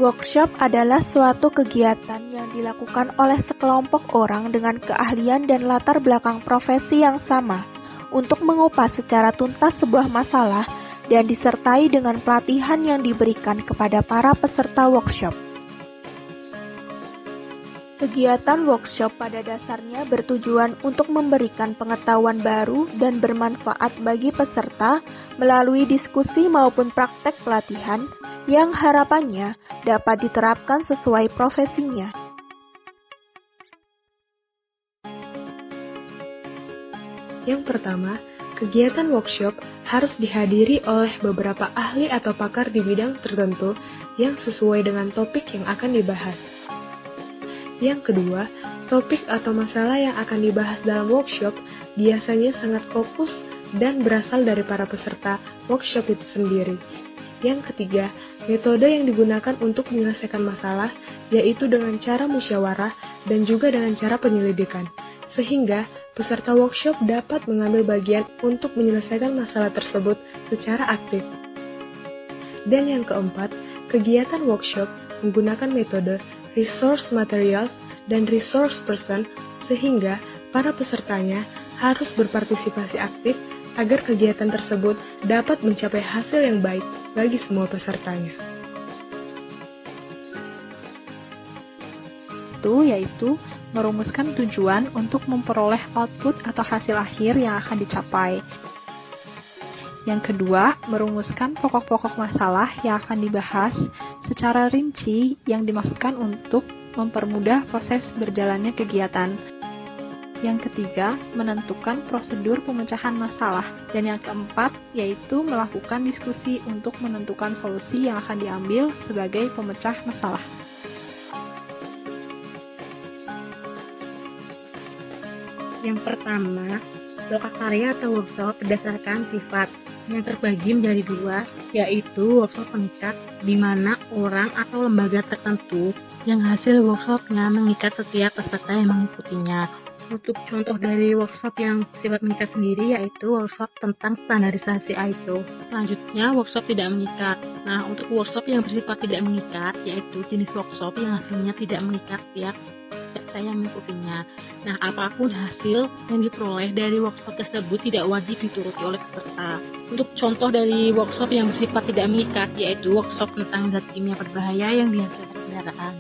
Workshop adalah suatu kegiatan yang dilakukan oleh sekelompok orang dengan keahlian dan latar belakang profesi yang sama untuk mengupas secara tuntas sebuah masalah dan disertai dengan pelatihan yang diberikan kepada para peserta workshop. Kegiatan workshop pada dasarnya bertujuan untuk memberikan pengetahuan baru dan bermanfaat bagi peserta melalui diskusi maupun praktek pelatihan yang harapannya dapat diterapkan sesuai profesinya. Yang pertama, kegiatan workshop harus dihadiri oleh beberapa ahli atau pakar di bidang tertentu yang sesuai dengan topik yang akan dibahas. Yang kedua, topik atau masalah yang akan dibahas dalam workshop biasanya sangat fokus dan berasal dari para peserta workshop itu sendiri. Yang ketiga, metode yang digunakan untuk menyelesaikan masalah yaitu dengan cara musyawarah dan juga dengan cara penyelidikan, sehingga peserta workshop dapat mengambil bagian untuk menyelesaikan masalah tersebut secara aktif. Dan yang keempat, kegiatan workshop menggunakan metode resource materials dan resource person, sehingga para pesertanya harus berpartisipasi aktif agar kegiatan tersebut dapat mencapai hasil yang baik bagi semua pesertanya. Itu yaitu merumuskan tujuan untuk memperoleh output atau hasil akhir yang akan dicapai. Yang kedua, merumuskan pokok-pokok masalah yang akan dibahas secara rinci yang dimaksudkan untuk mempermudah proses berjalannya kegiatan. Yang ketiga, menentukan prosedur pemecahan masalah. Dan yang keempat, yaitu melakukan diskusi untuk menentukan solusi yang akan diambil sebagai pemecah masalah. Yang pertama, lokakarya atau workshop berdasarkan sifat yang terbagi menjadi dua, yaitu workshop pengikat, di mana orang atau lembaga tertentu yang hasil workshopnya mengikat setiap peserta yang mengikutinya. Untuk contoh dari workshop yang sifat mengikat sendiri yaitu workshop tentang standarisasi ISO. Selanjutnya, workshop tidak mengikat. Nah, untuk workshop yang bersifat tidak mengikat yaitu jenis workshop yang hasilnya tidak mengikat setiap peserta yang mengikutinya. Nah, apapun hasil yang diperoleh dari workshop tersebut tidak wajib dituruti oleh peserta. Untuk contoh dari workshop yang bersifat tidak mengikat yaitu workshop tentang zat kimia berbahaya yang dihasilkan kendaraan.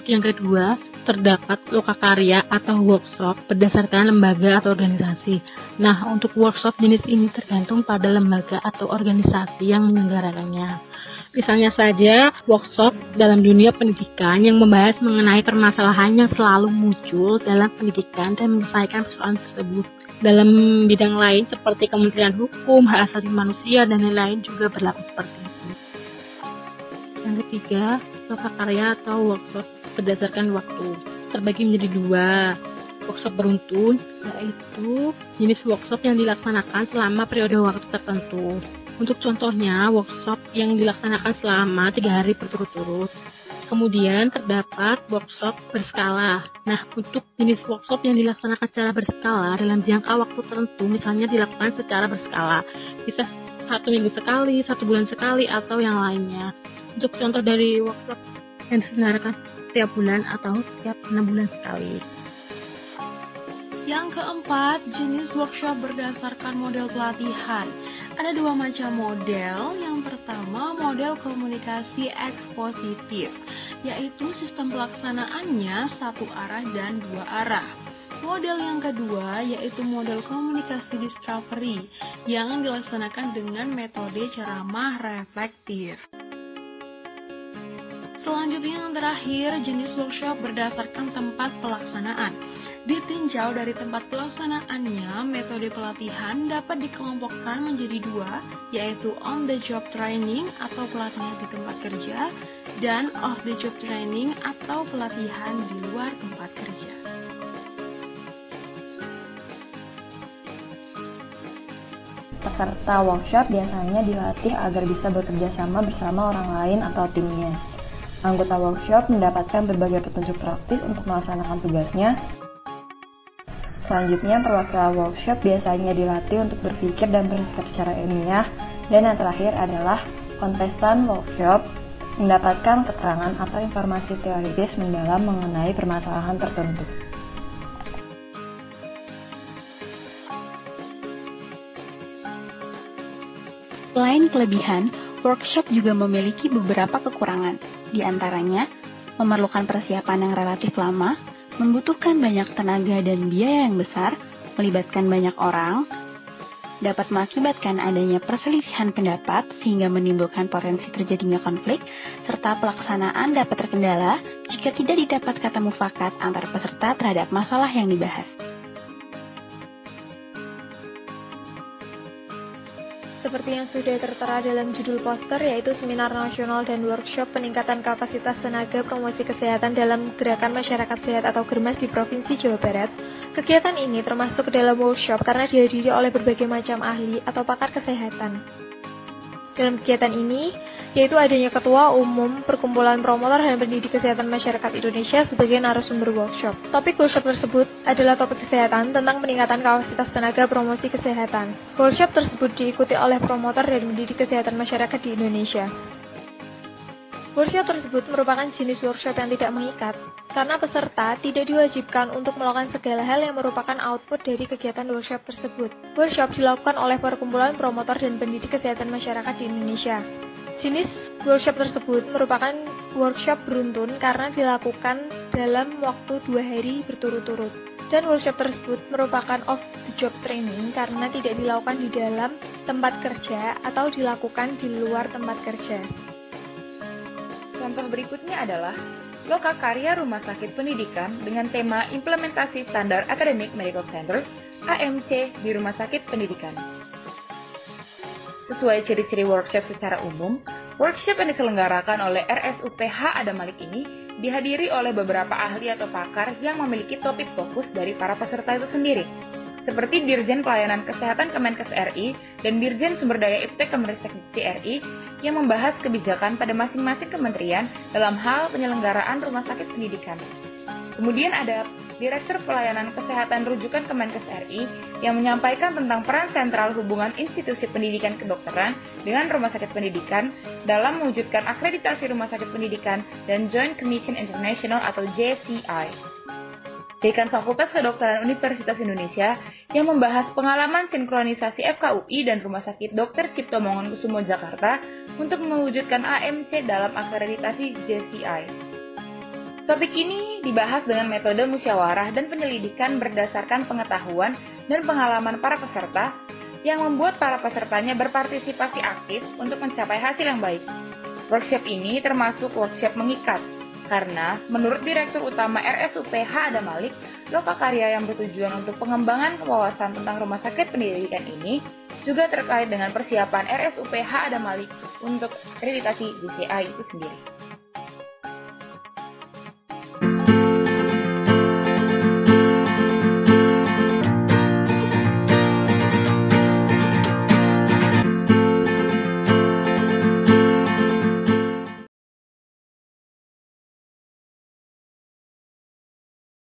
Yang kedua, terdapat lokakarya atau workshop berdasarkan lembaga atau organisasi. Nah, untuk workshop jenis ini tergantung pada lembaga atau organisasi yang menyelenggarakannya. Misalnya saja, workshop dalam dunia pendidikan yang membahas mengenai permasalahan yang selalu muncul dalam pendidikan dan menyelesaikan persoalan tersebut. Dalam bidang lain seperti Kementerian Hukum, Hak Asasi Manusia, dan lain-lain juga berlaku seperti itu. Yang ketiga, lokakarya atau workshop berdasarkan waktu. Terbagi menjadi dua. Workshop beruntun, yaitu jenis workshop yang dilaksanakan selama periode waktu tertentu. Untuk contohnya, workshop yang dilaksanakan selama 3 hari berturut-turut. Kemudian terdapat workshop berskala. Nah, untuk jenis workshop yang dilaksanakan secara berskala dalam jangka waktu tertentu, misalnya dilakukan secara berskala, bisa 1 minggu sekali, 1 bulan sekali, atau yang lainnya. Untuk contoh dari workshop yang diselenggarakan setiap bulan atau setiap 6 bulan sekali. Yang keempat, jenis workshop berdasarkan model pelatihan. Ada 2 macam model. Yang pertama, model komunikasi ekspositif, yaitu sistem pelaksanaannya 1 arah dan 2 arah. Model yang kedua yaitu model komunikasi discovery yang dilaksanakan dengan metode ceramah reflektif. Selanjutnya yang terakhir, jenis workshop berdasarkan tempat pelaksanaan. Ditinjau dari tempat pelaksanaannya, metode pelatihan dapat dikelompokkan menjadi 2, yaitu on the job training atau pelatihan di tempat kerja, dan off the job training atau pelatihan di luar tempat kerja. Peserta workshop biasanya dilatih agar bisa bekerja sama bersama orang lain atau timnya. Anggota workshop mendapatkan berbagai petunjuk praktis untuk melaksanakan tugasnya. Selanjutnya, perwakilan workshop biasanya dilatih untuk berpikir dan bersikap secara ilmiah. Dan yang terakhir adalah Kontestan workshop mendapatkan keterangan atau informasi teoritis mendalam mengenai permasalahan tertentu. Selain kelebihan, workshop juga memiliki beberapa kekurangan. Di antaranya, memerlukan persiapan yang relatif lama, membutuhkan banyak tenaga dan biaya yang besar, melibatkan banyak orang, dapat mengakibatkan adanya perselisihan pendapat sehingga menimbulkan potensi terjadinya konflik, serta pelaksanaan dapat terkendala jika tidak didapat kata mufakat antar peserta terhadap masalah yang dibahas. Seperti yang sudah tertera dalam judul poster, yaitu Seminar Nasional dan Workshop Peningkatan Kapasitas Tenaga Promosi Kesehatan dalam Gerakan Masyarakat Sehat atau GERMAS di Provinsi Jawa Barat. Kegiatan ini termasuk dalam workshop karena dihadiri oleh berbagai macam ahli atau pakar kesehatan. Dalam kegiatan ini, yaitu adanya Ketua Umum Perkumpulan Promotor dan Pendidik Kesehatan Masyarakat Indonesia sebagai narasumber workshop. Topik workshop tersebut adalah topik kesehatan tentang peningkatan kapasitas tenaga promosi kesehatan. Workshop tersebut diikuti oleh promotor dan pendidik kesehatan masyarakat di Indonesia. Workshop tersebut merupakan jenis workshop yang tidak mengikat, karena peserta tidak diwajibkan untuk melakukan segala hal yang merupakan output dari kegiatan workshop tersebut. Workshop dilakukan oleh Perkumpulan Promotor dan Pendidik Kesehatan Masyarakat di Indonesia. Jenis workshop tersebut merupakan workshop beruntun karena dilakukan dalam waktu 2 hari berturut-turut. Dan workshop tersebut merupakan off-the-job training karena tidak dilakukan di dalam tempat kerja atau dilakukan di luar tempat kerja. Contoh berikutnya adalah Lokakarya Rumah Sakit Pendidikan dengan tema Implementasi Standar Academic Medical Center (AMC) di Rumah Sakit Pendidikan. Sesuai ciri-ciri workshop secara umum, workshop yang diselenggarakan oleh RSUPH Adam Malik ini dihadiri oleh beberapa ahli atau pakar yang memiliki topik fokus dari para peserta itu sendiri, seperti Dirjen Pelayanan Kesehatan Kemenkes RI dan Dirjen Sumber Daya Iptek Kemenristek RI yang membahas kebijakan pada masing-masing kementerian dalam hal penyelenggaraan rumah sakit pendidikan. Kemudian ada Direktur Pelayanan Kesehatan Rujukan Kemenkes RI yang menyampaikan tentang peran sentral hubungan institusi pendidikan kedokteran dengan rumah sakit pendidikan dalam mewujudkan akreditasi rumah sakit pendidikan dan Joint Commission International atau JCI. Dekan Fakultas Kedokteran Universitas Indonesia yang membahas pengalaman sinkronisasi FKUI dan Rumah Sakit Dr. Cipto Mangunkusumo Jakarta untuk mewujudkan AMC dalam akreditasi JCI. Topik ini dibahas dengan metode musyawarah dan penyelidikan berdasarkan pengetahuan dan pengalaman para peserta yang membuat para pesertanya berpartisipasi aktif untuk mencapai hasil yang baik. Workshop ini termasuk workshop mengikat, karena menurut Direktur Utama RSUPH Adam Malik, lokakarya yang bertujuan untuk pengembangan wawasan tentang rumah sakit pendidikan ini juga terkait dengan persiapan RSUPH Adam Malik untuk akreditasi JCI itu sendiri.